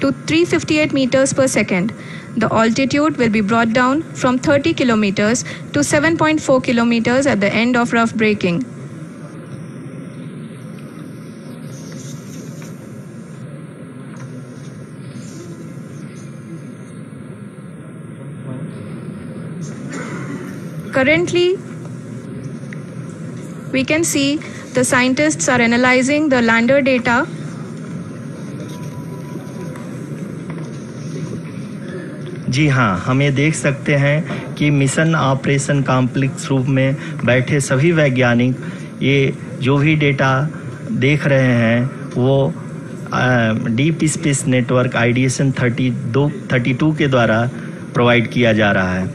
to 358 meters per second. The altitude will be brought down from 30 kilometers to 7.4 kilometers at the end of rough braking. Currently, we can see the scientists are analyzing the lander data. जी हाँ, हम ये देख सकते हैं कि mission operation complex रूप में बैठे सभी वैज्ञानिक ये जो भी डेटा देख रहे हैं वो डीप स्पेस नेटवर्क आइडिएशन 32 के द्वारा प्रोवाइड किया जा रहा है।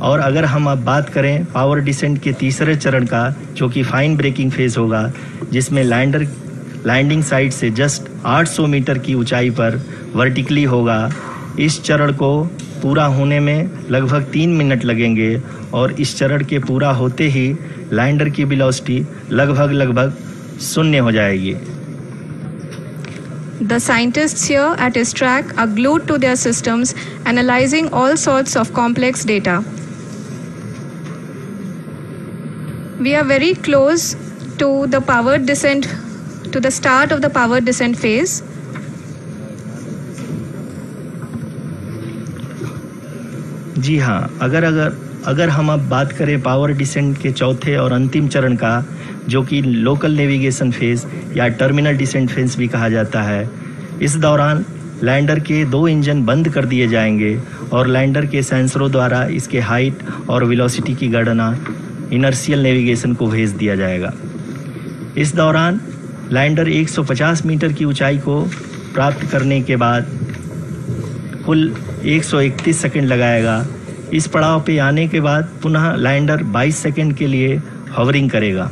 और अगर हम अब बात करें पावर डिसेंट के तीसरे चरण का, जो कि फाइन ब्रेकिंग फेज होगा, जिसमें लैंडर लैंडिंग साइट से जस्ट 800 मीटर की ऊंचाई पर वर्टिकली होगा। इस चरण को पूरा होने में लगभग 3 मिनट लगेंगे और इस चरण के पूरा होते ही लैंडर की वेलोसिटी लगभग 0 हो जाएगी। The scientists here at ISTRAC are glued to their systems, analyzing all sorts of complex data. We are very close to the powered descent, to the start of the powered descent phase. जी हाँ, अगर हम अब बात करें power descent के चौथे और अंतिम चरण का, जो कि लोकल नेविगेशन फेज या टर्मिनल डिसेंट फेज भी कहा जाता है, इस दौरान लैंडर के 2 इंजन बंद कर दिए जाएंगे और लैंडर के सेंसरों द्वारा इसके हाइट और वेलोसिटी की गणना इनर्शियल नेविगेशन को भेज दिया जाएगा। इस दौरान लैंडर 150 मीटर की ऊंचाई को प्राप्त करने के बाद कुल 131 सेकंड लगाएगा। इस पड़ाव पे आने के बाद पुनः लैंडर 22 सेकंड के लिए हॉवरिंग करेगा।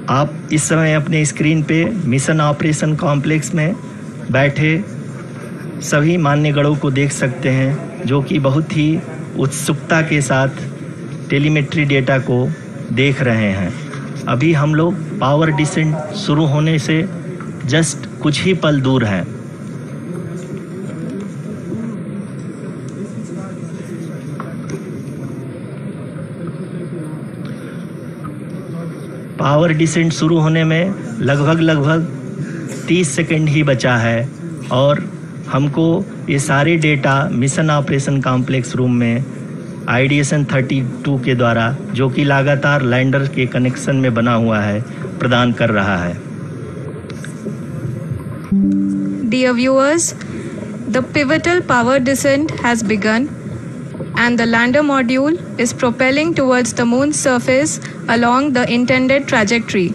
आप इस समय अपने स्क्रीन पे मिशन ऑपरेशन कॉम्प्लेक्स में बैठे सभी मान्यगणों को देख सकते हैं, जो कि बहुत ही उत्सुकता के साथ टेलीमेट्री डेटा को देख रहे हैं। अभी हम लोग पावर डिसेंट शुरू होने से जस्ट कुछ ही पल दूर हैं। पावर डिसेंट शुरू होने में लगभग 30 सेकंड ही बचा है और हमको ये सारे data mission operation complex room में आइडिएशन 32 के द्वारा, जो कि लगातार लैंडर के कनेक्शन में बना हुआ है, प्रदान कर रहा है। Dear viewers, the pivotal power descent has begun and the lander module is propelling towards the moon's surface along the intended trajectory.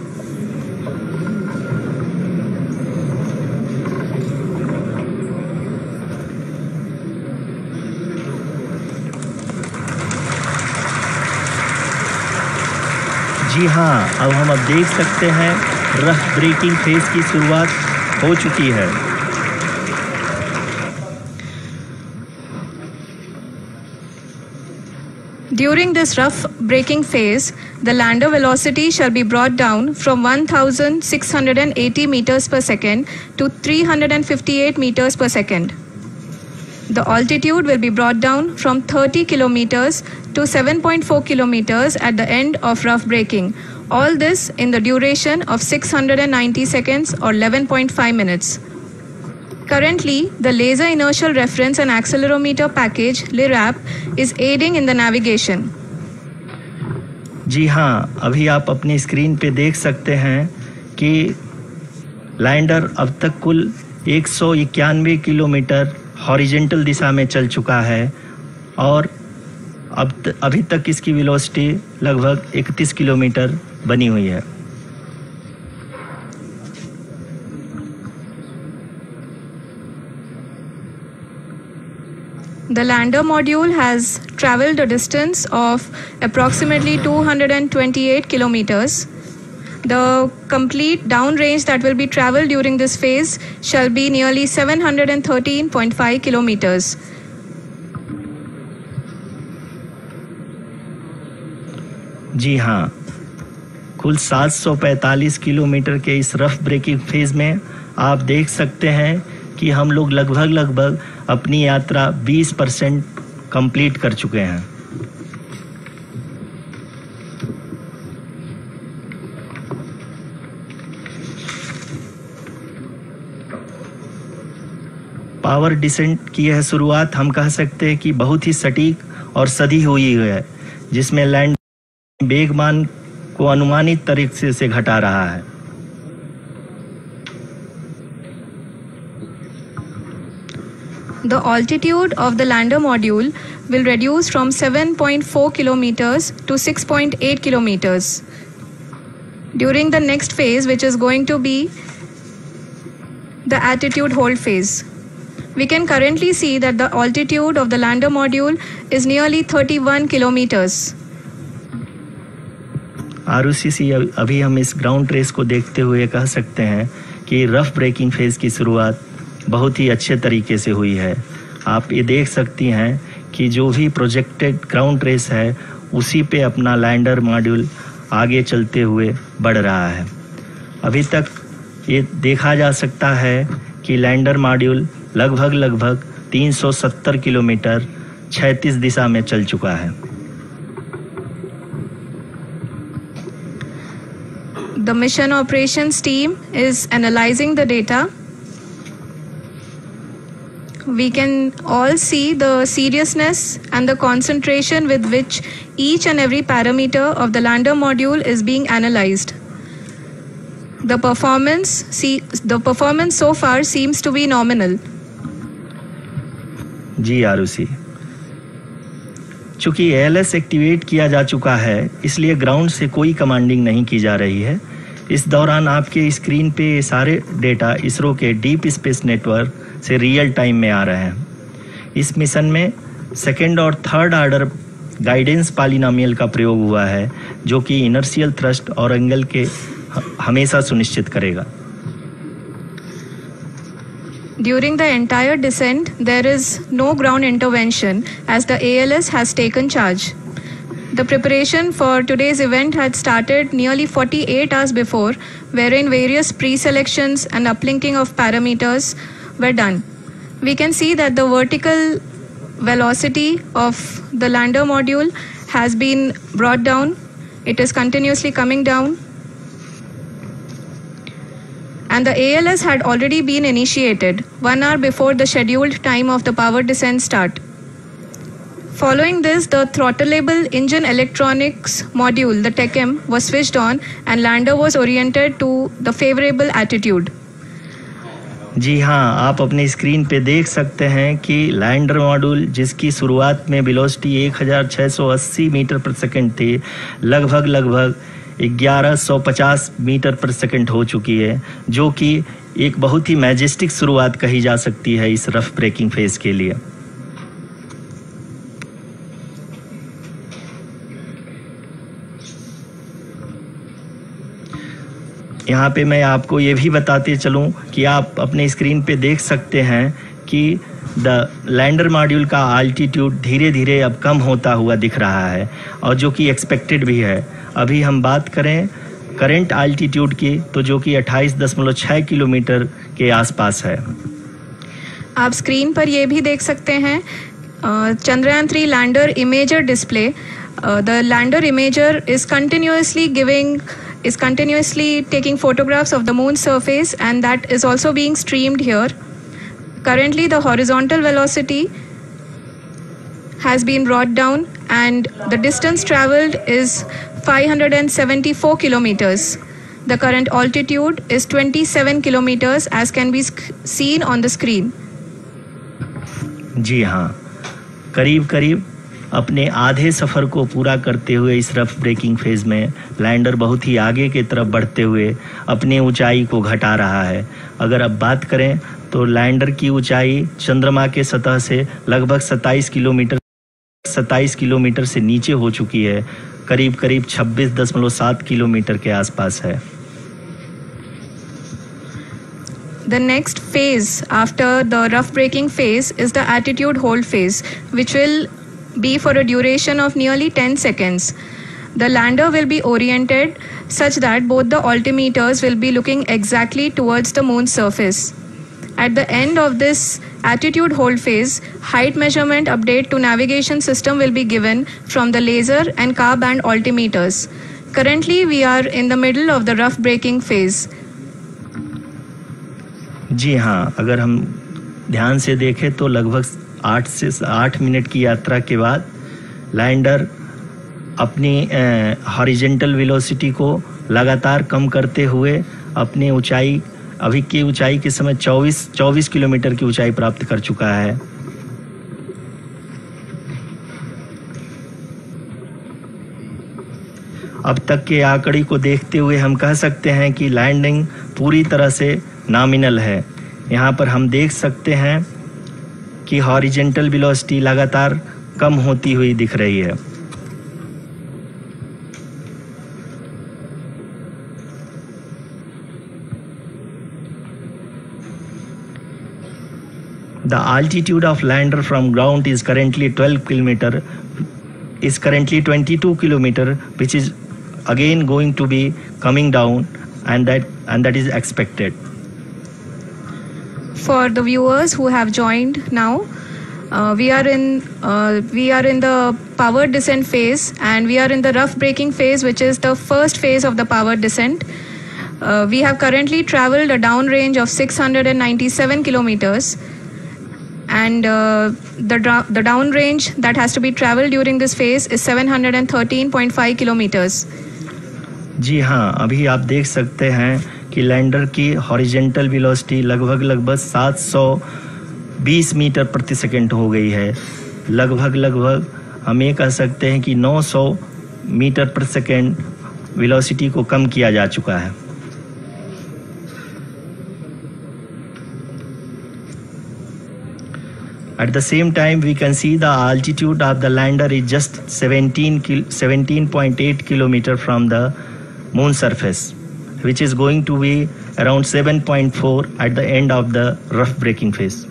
जी हाँ, अब हम देख सकते हैं रफ ब्रेकिंग फेज की शुरुआत हो चुकी है। During this rough braking phase, the lander velocity shall be brought down from 1,680 meters per second to 358 meters per second. The altitude will be brought down from 30 kilometers to 7.4 kilometers at the end of rough braking. All this in the duration of 690 seconds or 11.5 minutes. Currently, the Laser Inertial Reference and Accelerometer package (LIRAP) is aiding in the navigation. जी हाँ, अभी आप अपनी screen पे देख सकते हैं कि lander अब तक कुल 191 किलोमीटर हॉरिजेंटल दिशा में चल चुका है और अभी तक इसकी वेलोसिटी लगभग 31 किलोमीटर बनी हुई है। The lander module has traveled a distance of approximately 228 kilometers. The complete downrange that will be traveled during this phase shall be nearly 713.5 kilometers. जी हाँ, कुल 745 किलोमीटर के इस रफ ब्रेकिंग फेज में आप देख सकते हैं कि हम लोग लगभग अपनी यात्रा 20% कंप्लीट कर चुके हैं। पावर डिसेंट की यह शुरुआत हम कह सकते हैं कि बहुत ही सटीक और सधी हुई है, जिसमें लैंड वेगमान को अनुमानित तरीके से घटा रहा है। The altitude of the lander module will reduce from 7.4 kilometers to 6.8 kilometers. During the next phase, which is going to be the attitude hold phase. We can currently see that the altitude of the lander module is nearly 31 kilometers. Arushi, अभी हम इस ground race को देखते हुए कह सकते हैं कि रफ ब्रेकिंग फेज की शुरुआत बहुत ही अच्छे तरीके से हुई है। आप ये देख सकती हैं कि जो भी प्रोजेक्टेड ग्राउंड रेस है उसी पे अपना लैंडर मॉड्यूल आगे चलते हुए बढ़ रहा है। अभी तक ये देखा जा सकता है कि लैंडर मॉड्यूल लगभग 370 किलोमीटर क्षैतिज दिशा में चल चुका है। The mission operations team is analyzing the data. We can all see the seriousness and the concentration with which each and every parameter of the lander module is being analyzed. The performance so far seems to be nominal. जी आरुषि, चूंकि ALS activate किया जा चुका है इसलिए ground से कोई commanding नहीं की जा रही है। इस दौरान आपके स्क्रीन पे सारे डेटा इसरो के डीप स्पेस नेटवर्क से रियल टाइम में आ रहे हैं। इस मिशन में सेकेंड और थर्ड ऑर्डर गाइडेंस पॉलिनोमियल का प्रयोग हुआ है, जो कि इनर्शियल थ्रस्ट और एंगल के हमेशा सुनिश्चित करेगा। During the entire descent, there is no ground intervention as the ALS has taken charge. The preparation for today's event had started nearly 48 hours before, wherein various pre-selections and uplinking of parameters were done. We can see that the vertical velocity of the lander module has been brought down. It is continuously coming down. And the ALS had already been initiated 1 hour before the scheduled time of the power descent start. Following this, the throttleable engine electronics module, the TECM, was switched on and lander was oriented to the favorable attitude. जी हाँ, आप अपनी screen पे देख सकते हैं कि lander module जिसकी शुरुआत में वेलोसिटी 1680 मीटर पर सेकंड थी, लगभग 1150 मीटर पर सेकंड हो चुकी है, जो कि एक बहुत ही मैजेस्टिक शुरुआत कही जा सकती है इस रफ ब्रेकिंग फेज के लिए। यहाँ पे मैं आपको ये भी बताते चलूँ कि आप अपने स्क्रीन पे देख सकते हैं कि द लैंडर मॉड्यूल का आल्टीट्यूड धीरे धीरे अब कम होता हुआ दिख रहा है, और जो कि एक्सपेक्टेड भी है। अभी हम बात करें करंट आल्टीट्यूड की, तो जो कि 28.6 किलोमीटर के आसपास है। आप स्क्रीन पर ये भी देख सकते हैं Chandrayaan 3 lander imager display. The lander imager is continuously taking photographs of the moon's surface, and that is also being streamed here. Currently the horizontal velocity has been brought down and the distance traveled is 574 kilometers. The current altitude is 27 kilometers as can be seen on the screen. जी हाँ, करीब करीब अपने आधे सफ़र को पूरा करते हुए इस रफ ब्रेकिंग फेज़ में लैंडर बहुत ही आगे की तरफ बढ़ते हुए अपनी ऊंचाई को घटा रहा है। अगर अब बात करें तो लैंडर की ऊंचाई चंद्रमा के सतह से लगभग 27 किलोमीटर से नीचे हो चुकी है, करीब करीब 26.7 किलोमीटर के आसपास है। The next phase after the rough braking phase is the attitude hold phase, which will be for a duration of nearly 10 seconds. The lander will be oriented such that both the altimeters will be looking exactly towards the moon's surface. At the end of this attitude hold phase, height measurement update to navigation system will be given from the laser and car band altimeters. Currently, we are in the middle of the rough braking phase. जी हाँ, अगर हम ध्यान से देखें तो लगभग 8 minute की यात्रा के बाद लैंडर अपनी हॉरिजॉन्टल वेलोसिटी को लगातार कम करते हुए अपनी ऊंचाई अभी की ऊंचाई के समय 24 किलोमीटर की ऊंचाई प्राप्त कर चुका है। अब तक के आंकड़े को देखते हुए हम कह सकते हैं कि लैंडिंग पूरी तरह से नॉमिनल है। यहाँ पर हम देख सकते हैं कि हॉरिजॉन्टल वेलोसिटी लगातार कम होती हुई दिख रही है। The altitude of lander from ground is currently 22 kilometer, which is again going to be coming down, and that is expected. For the viewers who have joined now, we are in the power descent phase, and we are in the rough braking phase, which is the first phase of the power descent. We have currently traveled a downrange of 697 kilometers, and the downrange that has to be traveled during this phase is 713.5 kilometers. जी हाँ, अभी आप देख सकते हैं कि lander की horizontal velocity लगभग 720 metre प्रति सेकंड हो गई है। लगभग हम ये कह सकते हैं कि 900 मीटर प्रति सेकंड वेलोसिटी को कम किया जा चुका है। At the same time, we can see the altitude of the lander is just 17.8 kilometer from the moon surface, which is going to be around 7.4 at the end of the rough braking phase.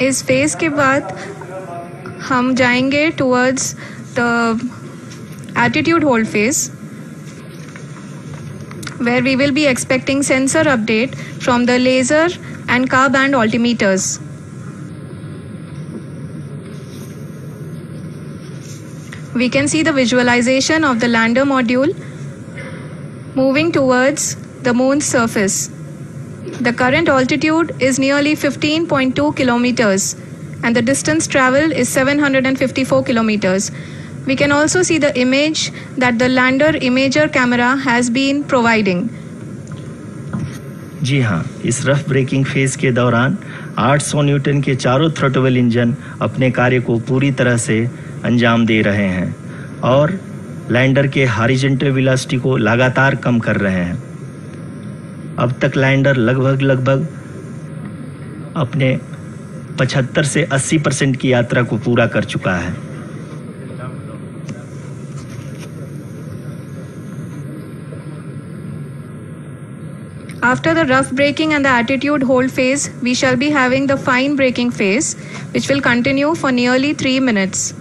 इस phase के बाद हम जाएंगे towards the attitude hold phase, where we will be expecting sensor update from the laser and car band altimeters. We can see the visualization of the lander module moving towards the moon's surface. The current altitude is nearly 15.2 kilometers, and the distance traveled is 754 kilometers. We can also see the image that the lander imager camera has been providing. जी हाँ, इस rough breaking phase के दौरान 800 Newton के चारों throttle engine अपने कार्य को पूरी तरह से अंजाम दे रहे हैं और लैंडर के हॉरिजॉन्टल वेलोसिटी को लगातार कम कर रहे हैं। अब तक लैंडर लगभग अपने 75 से 80% की यात्रा को पूरा कर चुका है। After the rough braking and the attitude hold phase, we shall be having the fine braking phase, which will continue for nearly 3 minutes.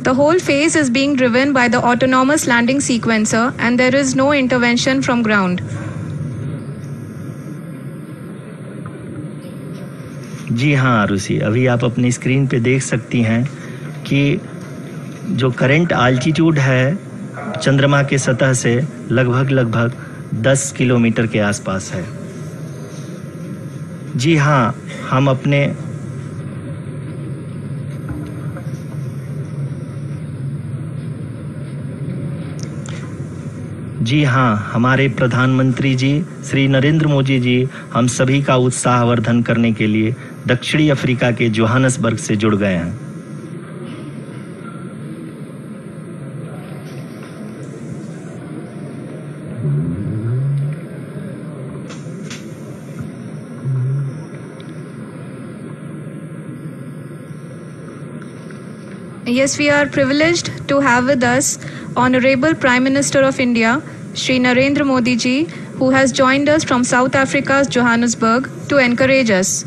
The whole phase is being driven by the autonomous landing sequencer and there is no intervention from ground. जी हाँ आरुषि, अभी आप अपनी screen पे देख सकती हैं कि जो करंट आल्टीट्यूड है चंद्रमा के सतह से लगभग 10 किलोमीटर के आसपास है। जी हाँ, हमारे प्रधानमंत्री जी श्री नरेंद्र मोदी जी हम सभी का उत्साहवर्धन करने के लिए दक्षिणी अफ्रीका के जोहानसबर्ग से जुड़ गए हैं। Yes, we are privileged to have with us Honorable Prime Minister of India, Shri Narendra Modi ji, who has joined us from South Africa's Johannesburg to encourage us.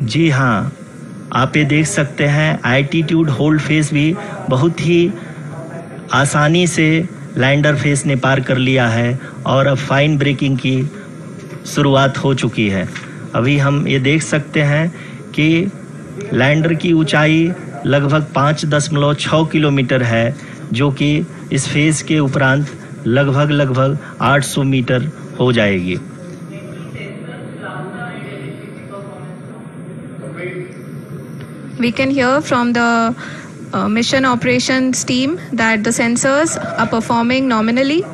जी हाँ, आप ये देख सकते हैं एल्टीट्यूड होल्ड फेज भी बहुत ही आसानी से लैंडर फेज ने पार कर लिया है और अब फाइन ब्रेकिंग की शुरुआत हो चुकी है। अभी हम ये देख सकते हैं कि लैंडर की ऊंचाई लगभग 5.6 किलोमीटर है, जो कि इस फेज के उपरांत लगभग 800 मीटर हो जाएगी। We can hear from the mission operations team that the sensors are performing nominally.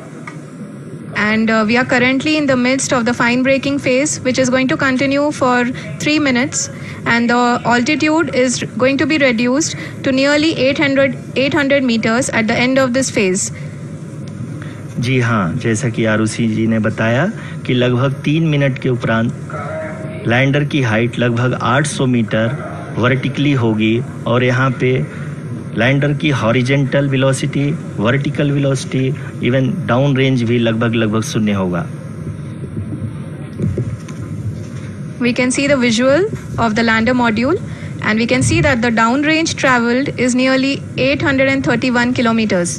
And we are currently in the midst of the fine braking phase, which is going to continue for 3 minutes, and the altitude is going to be reduced to nearly 800 meters at the end of this phase. जी हाँ, जैसा कि आरुषि जी ने बताया कि लगभग 3 minute के उपरांत lander की हाइट लगभग 800 मीटर वर्टिकली होगी और यहाँ पे लैंडर की horizontal velocity, vertical velocity, even down range भी लगभग शून्य होगा। We can see the visual of the lander module and we can see that the down range traveled is nearly 831 kilometers.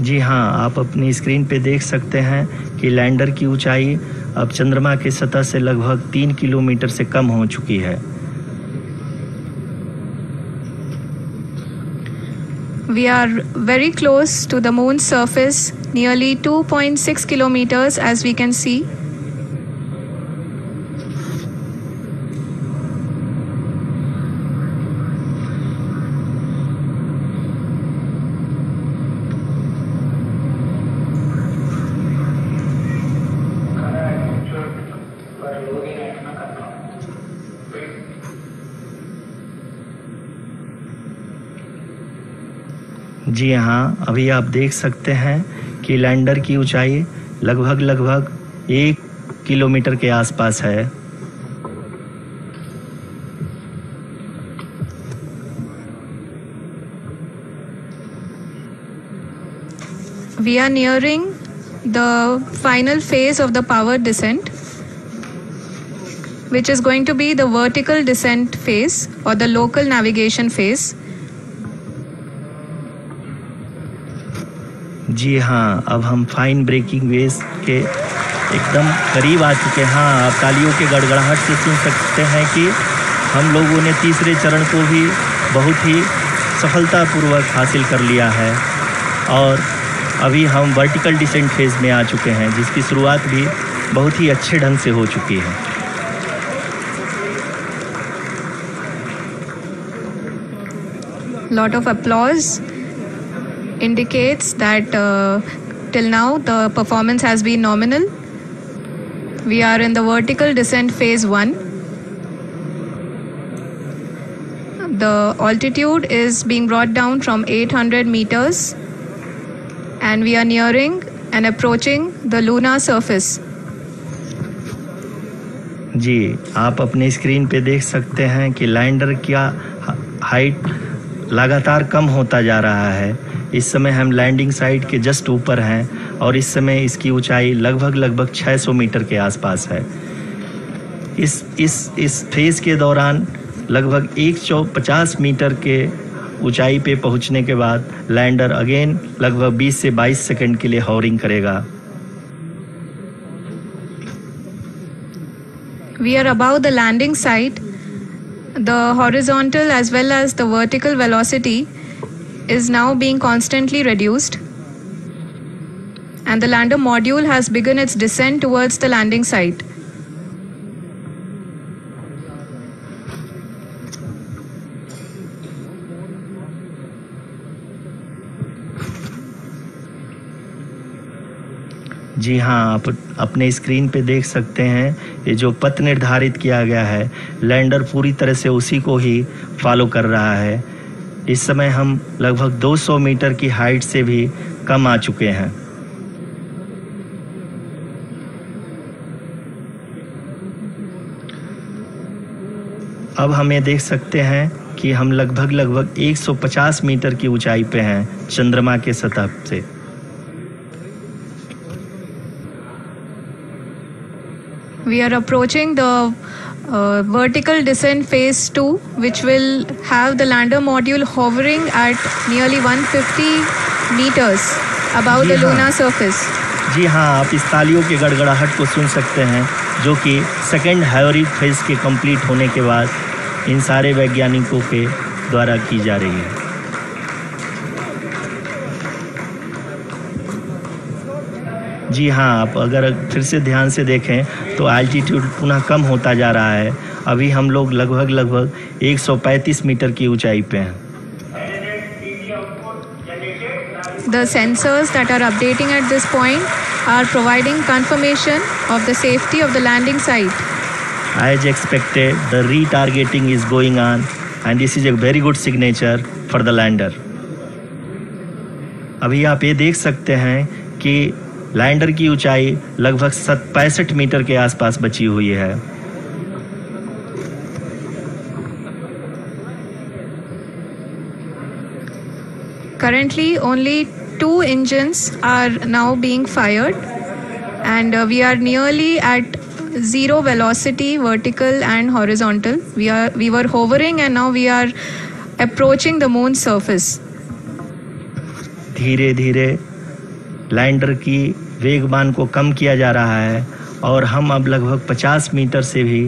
जी हाँ, आप अपनी स्क्रीन पे देख सकते हैं कि लैंडर की ऊंचाई अब चंद्रमा के सतह से लगभग 3 किलोमीटर से कम हो चुकी है। We are very close to the moon's surface, nearly 2.6 kilometers as we can see. जी हाँ, अभी आप देख सकते हैं कि लैंडर की ऊंचाई लगभग 1 किलोमीटर के आसपास है। We are nearing the final phase of the power descent, which is going to be the vertical descent phase or the local navigation phase. जी हाँ, अब हम फाइन ब्रेकिंग वेज के एकदम करीब आ चुके हैं। हाँ, आप तालियों के गड़गड़ाहट से सुन सकते हैं कि हम लोगों ने तीसरे चरण को भी बहुत ही सफलतापूर्वक हासिल कर लिया है और अभी हम वर्टिकल डिसेंट फेज में आ चुके हैं, जिसकी शुरुआत भी बहुत ही अच्छे ढंग से हो चुकी है। Lot of applause indicates that till now the performance has been nominal. We are in the vertical descent phase 1. The altitude is being brought down from 800 meters and we are nearing and approaching the lunar surface. जी, आप अपने screen पे देख सकते हैं कि lander का height लगातार कम होता जा रहा है। इस समय हम लैंडिंग साइट के जस्ट ऊपर हैं और इस समय इसकी ऊंचाई लगभग 600 मीटर के आसपास है। इस फेज के दौरान लगभग 150 मीटर के ऊंचाई पे पहुंचने के बाद लैंडर अगेन लगभग 20 से 22 सेकंड के लिए हॉवरिंग करेगा। We are above the landing site. The horizontal as well as the vertical velocity is now being constantly reduced. And the lander module has begun its descent towards the landing site. जी हाँ, आप अपने screen पे देख सकते हैं ये जो पथ निर्धारित किया गया है, लैंडर पूरी तरह से उसी को ही फॉलो कर रहा है। इस समय हम लगभग 200 मीटर की हाइट से भी कम आ चुके हैं। अब हम ये देख सकते हैं कि हम लगभग 150 मीटर की ऊंचाई पे हैं चंद्रमा के सतह से। We are approaching the vertical descent phase 2, which will have the lander module hovering at nearly 150 meters above the lunar surface. जी हाँ, आप इस तालियों के गड़गड़ाहट को सुन सकते हैं जो कि सेकेंड हाइब्रिड फेज के कंप्लीट होने के बाद इन सारे वैज्ञानिकों के द्वारा की जा रही है। जी हाँ, आप अगर फिर से ध्यान से देखें तो एल्टीट्यूड पुनः कम होता जा रहा है। अभी हम लोग लगभग 135 मीटर की ऊंचाई पे हैं। The sensors that are updating at this point are providing confirmation of the safety of the landing site. As expected, the retargeting is going on and this is a very good signature for the lander. अभी आप ये देख सकते हैं कि lander की ऊंचाई लगभग 65 मीटर के आसपास बची हुई है। Currently, only 2 engines are now being fired, and we are nearly at zero velocity, vertical and horizontal. We were hovering, and now we are approaching the moon's surface. धीरे धीरे लैंडर की वेगमान को कम किया जा रहा है और हम अब लगभग 50 मीटर से भी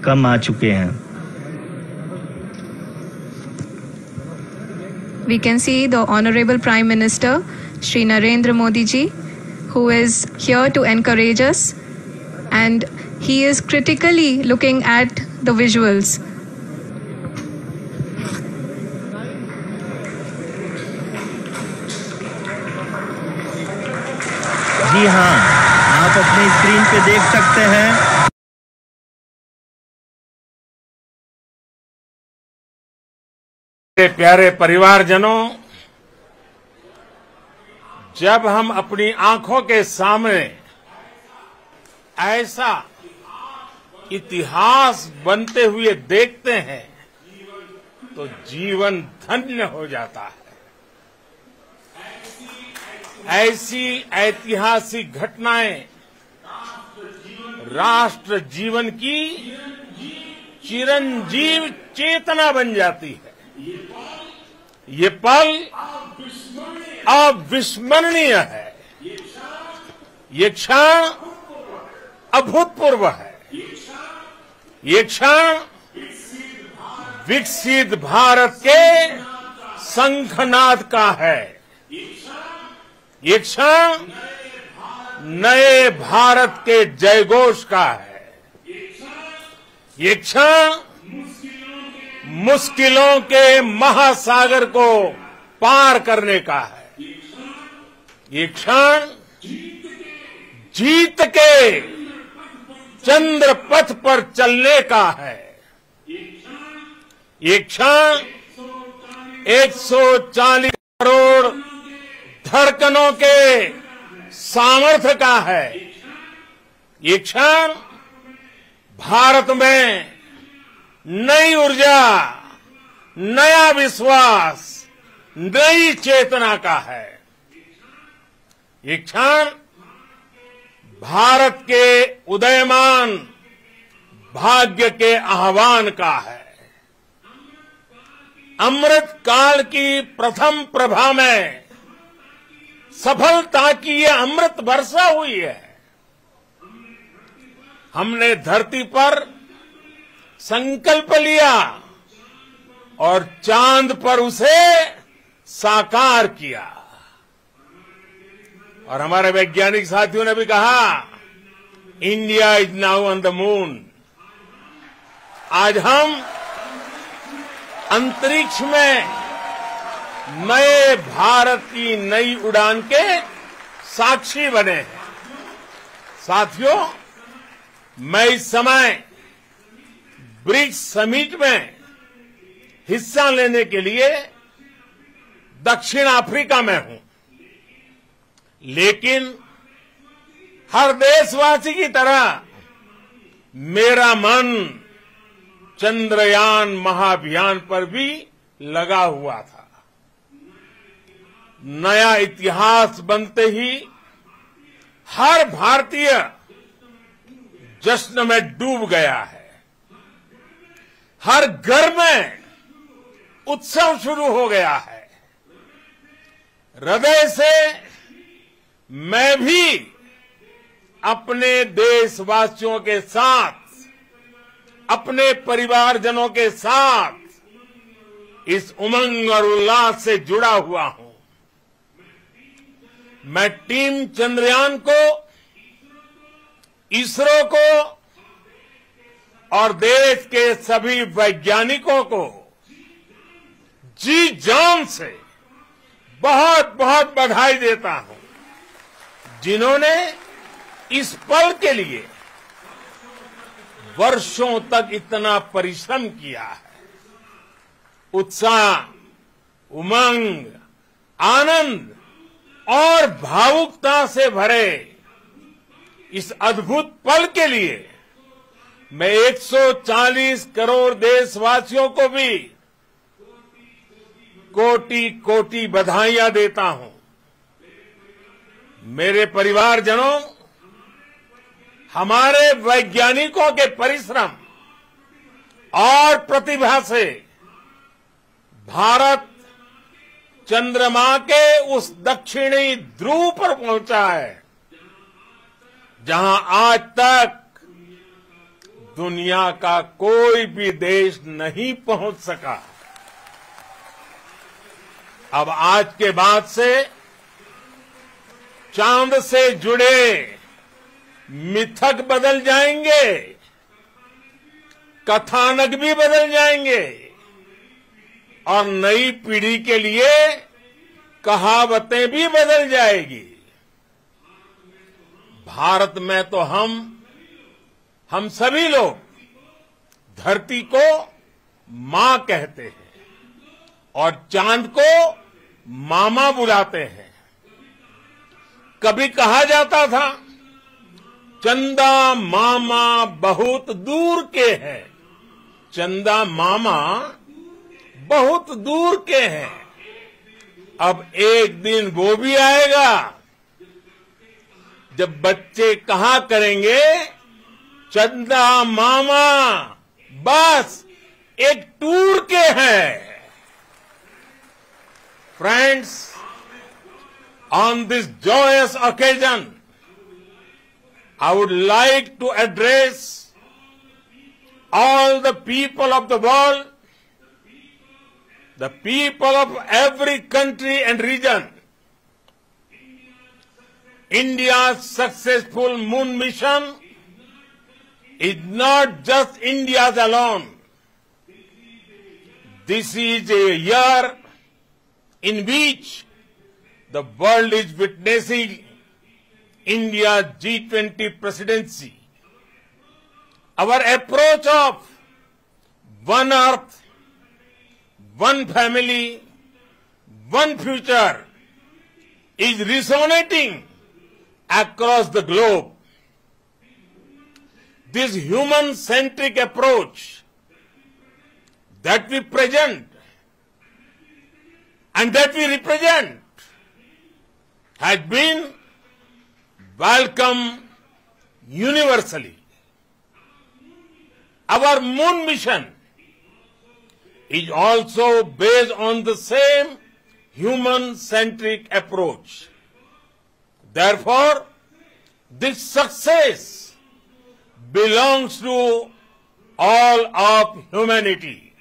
कम आ चुके हैं। We can see the Honorable Prime Minister, Shri Narendra Modi ji, who is here to encourage us, and he is critically looking at the visuals. जी हाँ, आप अपनी स्क्रीन पे देख सकते हैं। प्यारे परिवारजनों, जब हम अपनी आंखों के सामने ऐसा इतिहास बनते हुए देखते हैं तो जीवन धन्य हो जाता है। ऐसी ऐतिहासिक घटनाएं राष्ट्र जीवन की चिरंजीव चेतना बन जाती है। ये पल अविस्मरणीय है। ये क्षण अभूतपूर्व है। ये क्षण विकसित भारत के शंखनाद का है। ये क्षण नए भारत के जयघोष का है। ये क्षण मुश्किलों के महासागर को पार करने का है। ये क्षण जीत के चंद्र पथ पर चलने का है। ये क्षण 140 करोड़ धड़कनों के सामर्थ्य का है। ये क्षण भारत में नई ऊर्जा, नया विश्वास, नई चेतना का है। ये क्षण भारत के उदयमान भाग्य के आह्वान का है। अमृत काल की प्रथम प्रभा में सफलता की ये अमृत वर्षा हुई है। हमने धरती पर संकल्प लिया और चांद पर उसे साकार किया। और हमारे वैज्ञानिक साथियों ने भी कहा, India is now on the moon. आज हम अंतरिक्ष में नए भारत की नई उड़ान के साक्षी बने हैं। साथियों, मैं इस समय ब्रिक्स समिट में हिस्सा लेने के लिए दक्षिण अफ्रीका में हूं, लेकिन हर देशवासी की तरह मेरा मन चंद्रयान महाअभियान पर भी लगा हुआ था। नया इतिहास बनते ही हर भारतीय जश्न में डूब गया है। हर घर में उत्सव शुरू हो गया है। हृदय से मैं भी अपने देशवासियों के साथ, अपने परिवारजनों के साथ इस उमंग और उल्लास से जुड़ा हुआ हूं। मैं टीम चंद्रयान को, इसरो को और देश के सभी वैज्ञानिकों को जी जान से बहुत बहुत बधाई देता हूं, जिन्होंने इस पल के लिए वर्षों तक इतना परिश्रम किया है। उत्साह, उमंग, आनंद और भावुकता से भरे इस अद्भुत पल के लिए मैं 140 करोड़ देशवासियों को भी कोटि कोटि बधाइयां देता हूं। मेरे परिवारजनों, हमारे वैज्ञानिकों के परिश्रम और प्रतिभा से भारत चंद्रमा के उस दक्षिणी ध्रुव पर पहुंचा है, जहां आज तक दुनिया का कोई भी देश नहीं पहुंच सका। अब आज के बाद से चांद से जुड़े मिथक बदल जाएंगे, कथानक भी बदल जाएंगे और नई पीढ़ी के लिए कहावतें भी बदल जाएगी। भारत में तो हम सभी लोग धरती को मां कहते हैं और चांद को मामा बुलाते हैं। कभी कहा जाता था, चंदा मामा बहुत दूर के हैं। चंदा मामा बहुत दूर के हैं। अब एक दिन वो भी आएगा जब बच्चे कहा करेंगे, चंदा मामा बस एक टूर के हैं। Friends, on this joyous occasion, I would like to address all the people of the world, the people of every country and region. India's successful moon mission is not just India's alone. This is a year in which the world is witnessing India's G20 presidency. Our approach of one earth, one family, one future is resonating across the globe. this human-centric approach that we present and that we represent has been welcomed universally. Our moon mission is also based on the same human-centric approach. Therefore, this success belongs to all of humanity,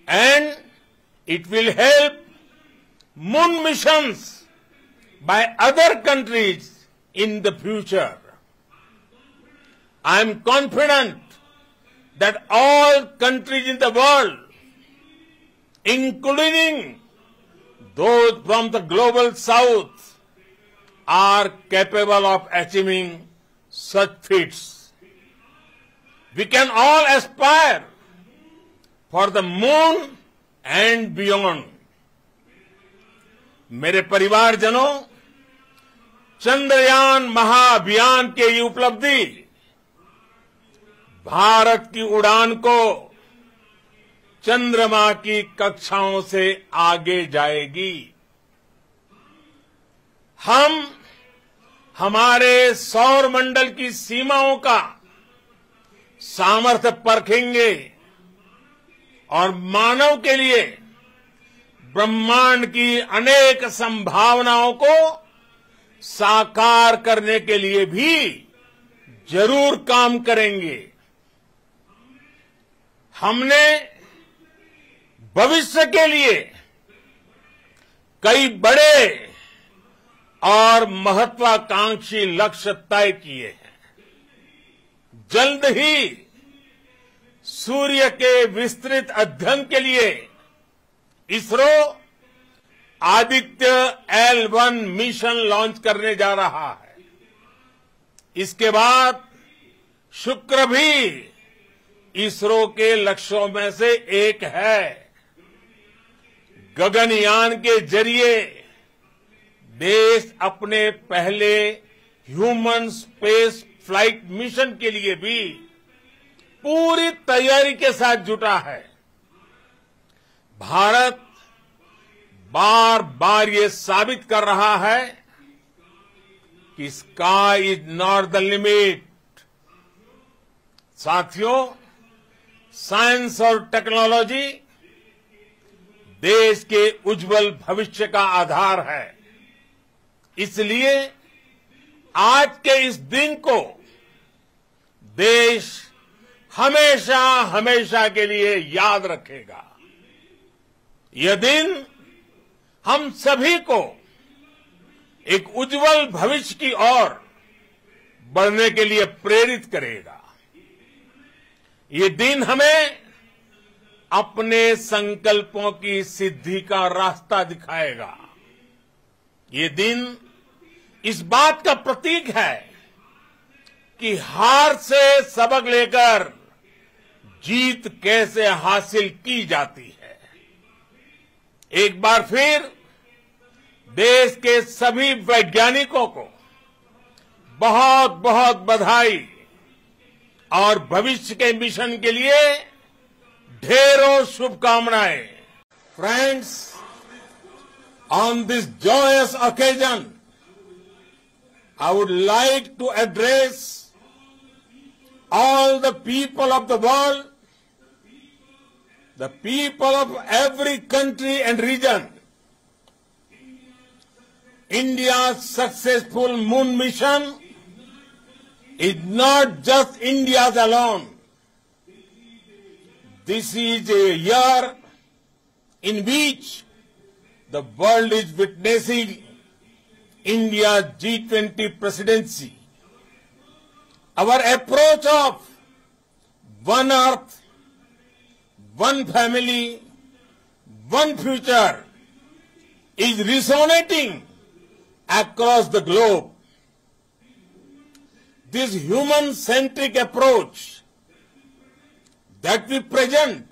and it will help moon missions by other countries in the future. I am confident that all countries in the world, including those from the global south, are capable of achieving such feats. We can all aspire for the moon and beyond. मेरे परिवारजनों, चंद्रयान महाअभियान के ये उपलब्धि भारत की उड़ान को चंद्रमा की कक्षाओं से आगे जाएगी। हम हमारे सौर मंडल की सीमाओं का सामर्थ्य परखेंगे और मानव के लिए ब्रह्मांड की अनेक संभावनाओं को साकार करने के लिए भी जरूर काम करेंगे। हमने भविष्य के लिए कई बड़े और महत्वाकांक्षी लक्ष्य तय किए हैं। जल्द ही सूर्य के विस्तृत अध्ययन के लिए ISRO Aditya L1 mission launch करने जा रहा है। इसके बाद शुक्र भी इसरो के लक्ष्यों में से एक है। गगनयान के जरिए देश अपने पहले ह्यूमन स्पेस फ्लाइट मिशन के लिए भी पूरी तैयारी के साथ जुटा है। भारत बार बार ये साबित कर रहा है कि sky is not the limit. साथियों, साइंस और टेक्नोलॉजी देश के उज्जवल भविष्य का आधार है। इसलिए आज के इस दिन को देश हमेशा हमेशा के लिए याद रखेगा। यह दिन हम सभी को एक उज्जवल भविष्य की ओर बढ़ने के लिए प्रेरित करेगा। ये दिन हमें अपने संकल्पों की सिद्धि का रास्ता दिखाएगा। ये दिन इस बात का प्रतीक है कि हार से सबक लेकर जीत कैसे हासिल की जाती है। एक बार फिर देश के सभी वैज्ञानिकों को बहुत बहुत बधाई और भविष्य के मिशन के लिए ढेरों शुभकामनाएं। Friends, on this joyous occasion, I would like to address all the people of the world, the people of every country and region. India's successful moon mission is not just India's alone. This is a year in which the world is witnessing India's G20 presidency. Our approach of one Earth, one family, one future is resonating across the globe. This human-centric approach that we present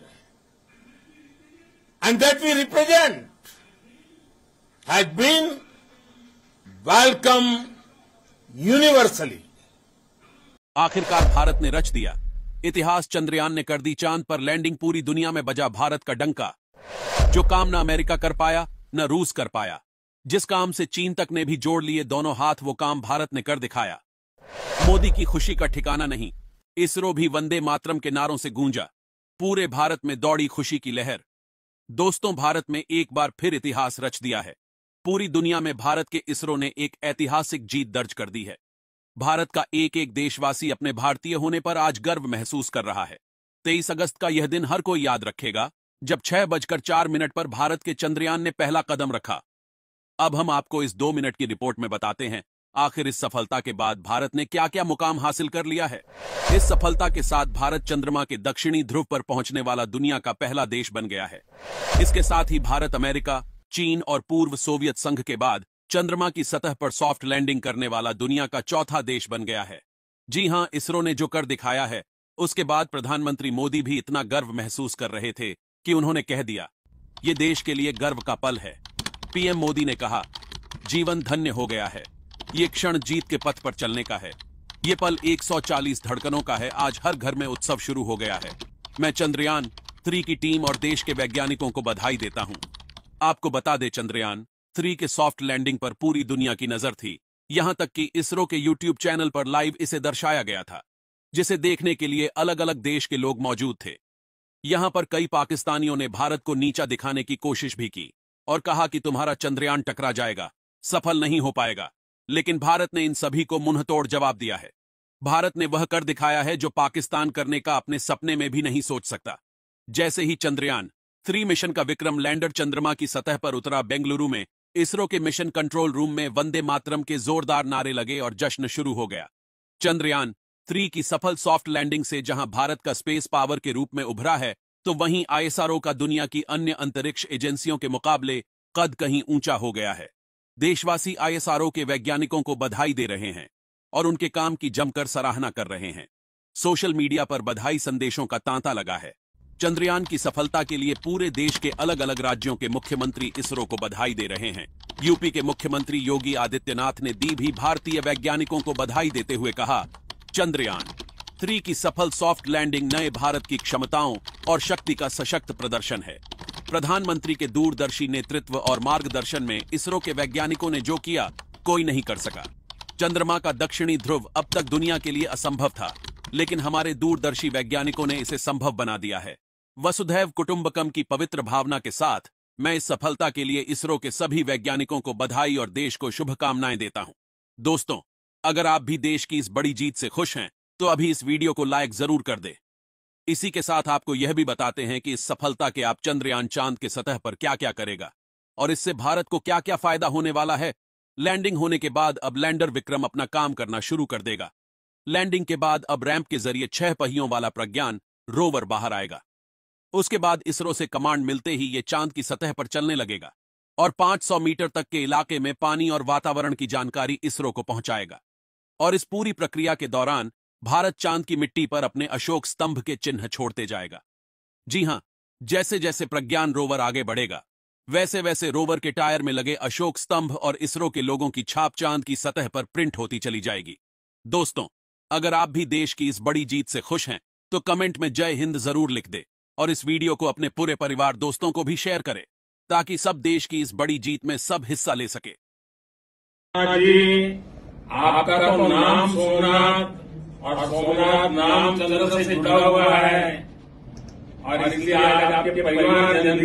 and that we represent has been welcomed universally. आखिरकार भारत ने रच दिया इतिहास। चंद्रयान ने कर दी चांद पर landing. पूरी दुनिया में बजा भारत का डंका। जो काम न अमेरिका कर पाया न रूस कर पाया, जिस काम से चीन तक ने भी जोड़ लिए दोनों हाथ, वो काम भारत ने कर दिखाया। मोदी की खुशी का ठिकाना नहीं। इसरो भी वंदे मातरम के नारों से गूंजा। पूरे भारत में दौड़ी खुशी की लहर। दोस्तों, भारत में एक बार फिर इतिहास रच दिया है। पूरी दुनिया में भारत के इसरो ने एक ऐतिहासिक जीत दर्ज कर दी है। भारत का एक एक देशवासी अपने भारतीय होने पर आज गर्व महसूस कर रहा है। 23 अगस्त का यह दिन हर कोई याद रखेगा, जब 6:04 पर भारत के चंद्रयान ने पहला कदम रखा। अब हम आपको इस 2 मिनट की रिपोर्ट में बताते हैं, आखिर इस सफलता के बाद भारत ने क्या क्या मुकाम हासिल कर लिया है। इस सफलता के साथ भारत चंद्रमा के दक्षिणी ध्रुव पर पहुंचने वाला दुनिया का पहला देश बन गया है। इसके साथ ही भारत अमेरिका, चीन और पूर्व सोवियत संघ के बाद चंद्रमा की सतह पर सॉफ्ट लैंडिंग करने वाला दुनिया का चौथा देश बन गया है। जी हां, इसरो ने जो कर दिखाया है, उसके बाद प्रधानमंत्री मोदी भी इतना गर्व महसूस कर रहे थे कि उन्होंने कह दिया, ये देश के लिए गर्व का पल है। पीएम मोदी ने कहा, जीवन धन्य हो गया है। ये क्षण जीत के पथ पर चलने का है। ये पल 140 धड़कनों का है। आज हर घर में उत्सव शुरू हो गया है। मैं चंद्रयान 3 की टीम और देश के वैज्ञानिकों को बधाई देता हूं। आपको बता दें, चंद्रयान 3 के सॉफ्ट लैंडिंग पर पूरी दुनिया की नजर थी। यहां तक कि इसरो के यूट्यूब चैनल पर लाइव इसे दर्शाया गया था, जिसे देखने के लिए अलग अलग देश के लोग मौजूद थे। यहां पर कई पाकिस्तानियों ने भारत को नीचा दिखाने की कोशिश भी की और कहा कि तुम्हारा चंद्रयान टकरा जाएगा, सफल नहीं हो पाएगा। लेकिन भारत ने इन सभी को मुंहतोड़ जवाब दिया है। भारत ने वह कर दिखाया है जो पाकिस्तान करने का अपने सपने में भी नहीं सोच सकता। जैसे ही चंद्रयान 3 मिशन का विक्रम लैंडर चंद्रमा की सतह पर उतरा, बेंगलुरु में इसरो के मिशन कंट्रोल रूम में वंदे मातरम के जोरदार नारे लगे और जश्न शुरू हो गया। चंद्रयान 3 की सफल सॉफ्ट लैंडिंग से जहां भारत का स्पेस पावर के रूप में उभरा है, तो वहीं आईएसआरओ का दुनिया की अन्य अंतरिक्ष एजेंसियों के मुकाबले कद कहीं ऊंचा हो गया है। देशवासी आईएसआरओ के वैज्ञानिकों को बधाई दे रहे हैं और उनके काम की जमकर सराहना कर रहे हैं। सोशल मीडिया पर बधाई संदेशों का तांता लगा है। चंद्रयान की सफलता के लिए पूरे देश के अलग अलग राज्यों के मुख्यमंत्री इसरो को बधाई दे रहे हैं। यूपी के मुख्यमंत्री योगी आदित्यनाथ ने दी भी भारतीय वैज्ञानिकों को बधाई देते हुए कहा, चंद्रयान 3 की सफल सॉफ्ट लैंडिंग नए भारत की क्षमताओं और शक्ति का सशक्त प्रदर्शन है। प्रधानमंत्री के दूरदर्शी नेतृत्व और मार्गदर्शन में इसरो के वैज्ञानिकों ने जो किया, कोई नहीं कर सका। चंद्रमा का दक्षिणी ध्रुव अब तक दुनिया के लिए असंभव था, लेकिन हमारे दूरदर्शी वैज्ञानिकों ने इसे संभव बना दिया है। वसुधैव कुटुंबकम की पवित्र भावना के साथ मैं इस सफलता के लिए इसरो के सभी वैज्ञानिकों को बधाई और देश को शुभकामनाएं देता हूं। दोस्तों, अगर आप भी देश की इस बड़ी जीत से खुश हैं, तो अभी इस वीडियो को लाइक जरूर कर दें। इसी के साथ आपको यह भी बताते हैं कि इस सफलता के आप चंद्रयान चांद के सतह पर क्या क्या करेगा और इससे भारत को क्या क्या फायदा होने वाला है। लैंडिंग होने के बाद अब लैंडर विक्रम अपना काम करना शुरू कर देगा। लैंडिंग के बाद अब रैंप के जरिए 6 पहियों वाला प्रज्ञान रोवर बाहर आएगा। उसके बाद इसरो से कमांड मिलते ही ये चांद की सतह पर चलने लगेगा और 500 मीटर तक के इलाके में पानी और वातावरण की जानकारी इसरो को पहुंचाएगा। और इस पूरी प्रक्रिया के दौरान भारत चांद की मिट्टी पर अपने अशोक स्तंभ के चिन्ह छोड़ते जाएगा। जी हां, जैसे जैसे प्रज्ञान रोवर आगे बढ़ेगा, वैसे वैसे रोवर के टायर में लगे अशोक स्तंभ और इसरो के लोगों की छाप चांद की सतह पर प्रिंट होती चली जाएगी। दोस्तों, अगर आप भी देश की इस बड़ी जीत से खुश हैं, तो कमेंट में जय हिंद जरूर लिख दे और इस वीडियो को अपने पूरे परिवार दोस्तों को भी शेयर करें, ताकि सब देश की इस बड़ी जीत में सब हिस्सा ले सके। जी, आपका तो नाम सोमनाथ और सोमनाथ नाम चंद्र से जुड़ा हुआ है और इसलिए आज आपके परिवारजन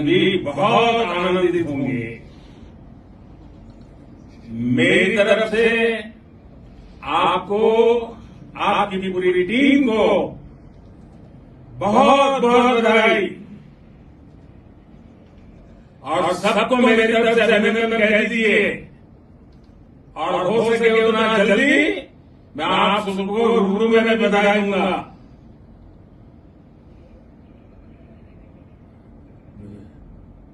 भी बहुत आनंदित होंगे। मेरी तरफ से आपको, आपकी पूरी टीम को बहुत बहुत बधाई और सबको मेरी तरफ से अभिनंदन कह दीजिए और हो सके उतना जल्दी मैं आप सबको रूबरू में बधाई दूंगा।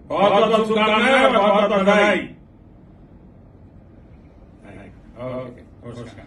बहुत बहुत शुभकामनाएं, बहुत बहुत बधाई। नमस्कार।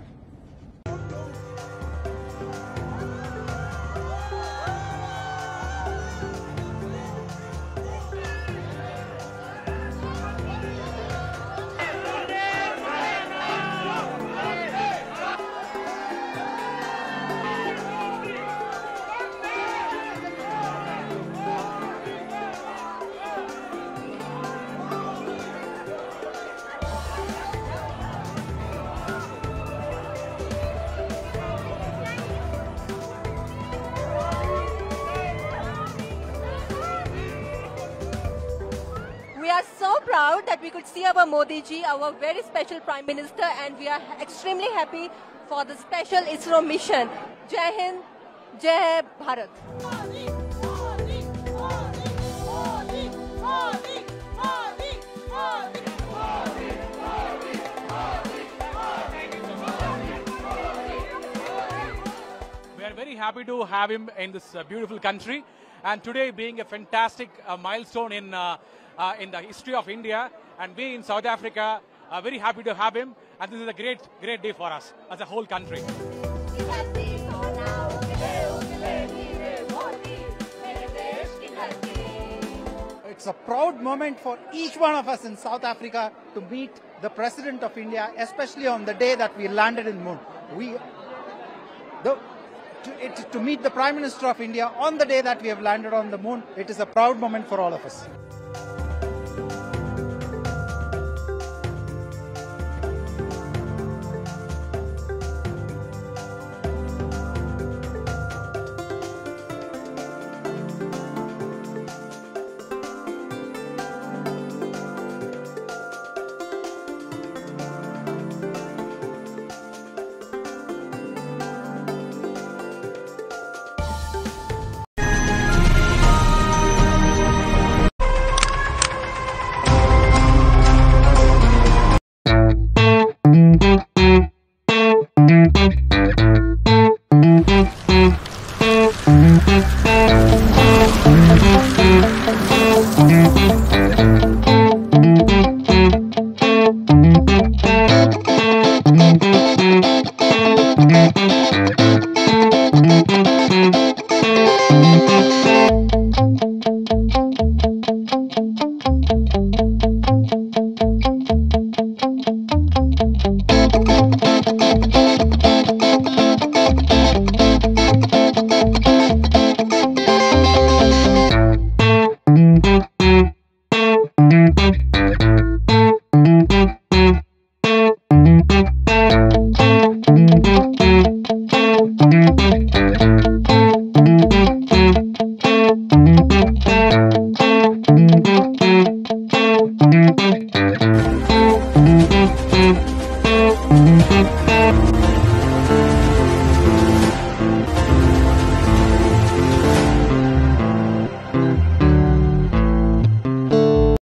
proud that we could see our Modi ji, our very special Prime Minister, and we are extremely happy for the special ISRO mission. Jai Hind, Jai Bharat. We are very happy to have him in this beautiful country, and today being a fantastic milestone in the history of India, and we in South Africa are very happy to have him, and this is a great day for us as a whole country. It's a proud moment for each one of us in South Africa to meet the President of India, especially on the day that we landed in Moon. To meet the Prime Minister of India on the day that we have landed on the Moon, it is a proud moment for all of us. Thank you.